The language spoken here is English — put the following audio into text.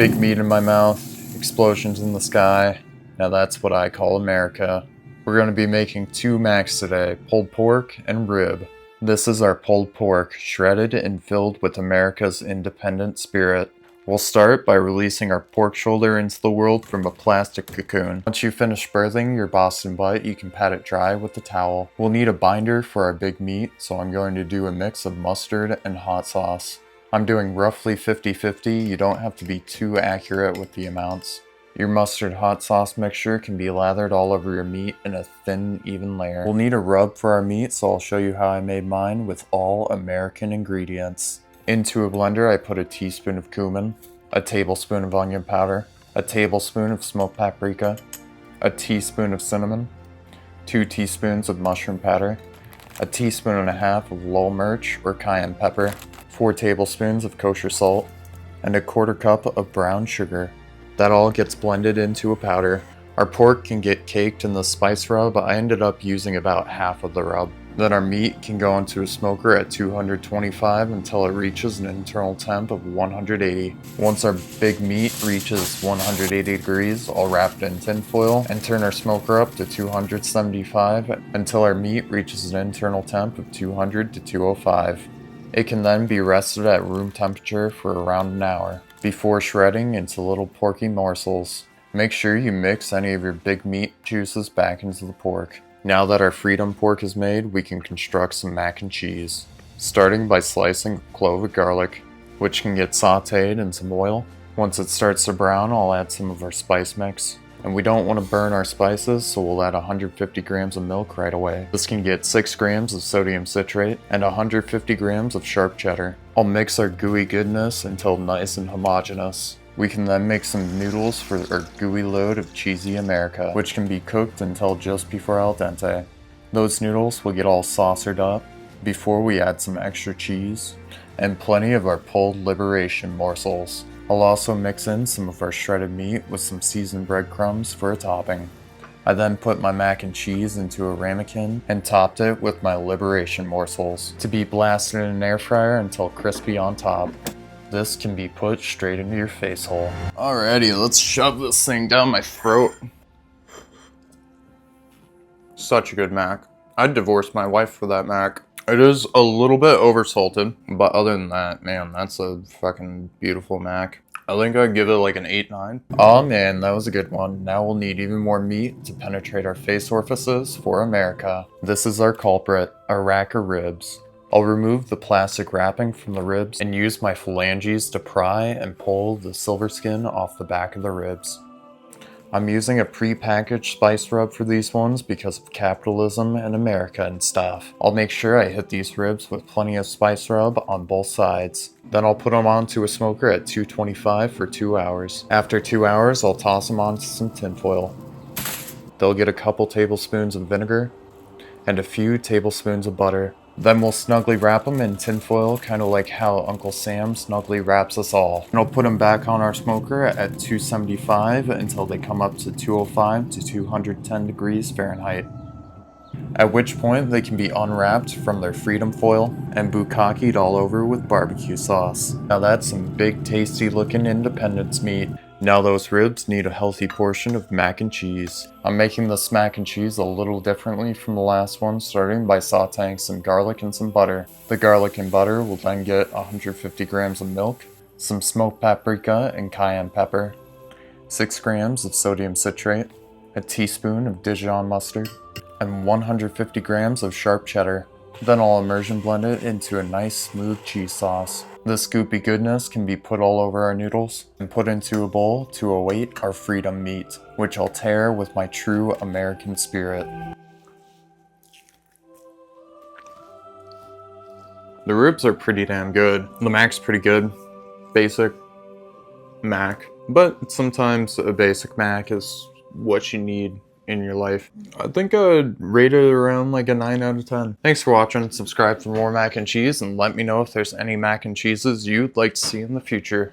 Big meat in my mouth, explosions in the sky. Now that's what I call America. We're going to be making 2 macs today, pulled pork and rib. This is our pulled pork, shredded and filled with America's independent spirit. We'll start by releasing our pork shoulder into the world from a plastic cocoon. Once you finish birthing your Boston butt, you can pat it dry with a towel. We'll need a binder for our big meat, so I'm going to do a mix of mustard and hot sauce. I'm doing roughly 50-50, you don't have to be too accurate with the amounts. Your mustard hot sauce mixture can be lathered all over your meat in a thin, even layer. We'll need a rub for our meat, so I'll show you how I made mine with all American ingredients. Into a blender, I put a teaspoon of cumin, a tablespoon of onion powder, a tablespoon of smoked paprika, a teaspoon of cinnamon, 2 teaspoons of mushroom powder, a teaspoon and a half of Lowell Mirch or cayenne pepper, 4 tablespoons of kosher salt, and a 1/4 cup of brown sugar. That all gets blended into a powder. Our pork can get caked in the spice rub. I ended up using about half of the rub. Then our meat can go into a smoker at 225 until it reaches an internal temp of 180. Once our big meat reaches 180 degrees, I'll wrap it in tin foil and turn our smoker up to 275 until our meat reaches an internal temp of 200 to 205. It can then be rested at room temperature for around an hour before shredding into little porky morsels. Make sure you mix any of your big meat juices back into the pork. Now that our freedom pork is made, we can construct some mac and cheese. Starting by slicing a clove of garlic, which can get sauteed in some oil. Once it starts to brown, I'll add some of our spice mix. And we don't want to burn our spices, so we'll add 150 grams of milk right away. This can get 6 grams of sodium citrate and 150 grams of sharp cheddar. I'll mix our gooey goodness until nice and homogeneous. We can then make some noodles for our gooey load of cheesy America, which can be cooked until just before al dente. Those noodles will get all saucered up before we add some extra cheese and plenty of our pulled liberation morsels. I'll also mix in some of our shredded meat with some seasoned breadcrumbs for a topping. I then put my mac and cheese into a ramekin and topped it with my liberation morsels to be blasted in an air fryer until crispy on top. This can be put straight into your face hole. Alrighty, let's shove this thing down my throat. Such a good mac. I'd divorce my wife for that mac. It is a little bit oversalted, but other than that, man, that's a fucking beautiful mac. I think I'd give it like an 8-9. Oh man, that was a good one. Now we'll need even more meat to penetrate our face orifices for America. This is our culprit, our rack of ribs. I'll remove the plastic wrapping from the ribs and use my phalanges to pry and pull the silver skin off the back of the ribs. I'm using a pre-packaged spice rub for these ones because of capitalism and America and stuff. I'll make sure I hit these ribs with plenty of spice rub on both sides. Then I'll put them onto a smoker at 225 for 2 hours. After 2 hours, I'll toss them onto some tinfoil. They'll get a couple tablespoons of vinegar and a few tablespoons of butter. Then we'll snugly wrap them in tinfoil, kind of like how Uncle Sam snugly wraps us all. And I'll put them back on our smoker at 275 until they come up to 205 to 210 degrees Fahrenheit. At which point they can be unwrapped from their freedom foil and bukkakeed all over with barbecue sauce. Now that's some big tasty looking independence meat. Now those ribs need a healthy portion of mac and cheese. I'm making this mac and cheese a little differently from the last one, starting by sauteing some garlic and some butter. The garlic and butter will then get 150 grams of milk, some smoked paprika and cayenne pepper, 6 grams of sodium citrate, a teaspoon of Dijon mustard, and 150 grams of sharp cheddar. Then I'll immersion blend it into a nice smooth cheese sauce. This goopy goodness can be put all over our noodles and put into a bowl to await our freedom meat, which I'll tear with my true American spirit. The ribs are pretty damn good. The mac's pretty good. Basic mac. But sometimes a basic mac is what you need in your life. I think I'd rate it around like a 9 out of 10. Thanks for watching. Subscribe for more mac and cheese and let me know if there's any mac and cheeses you'd like to see in the future.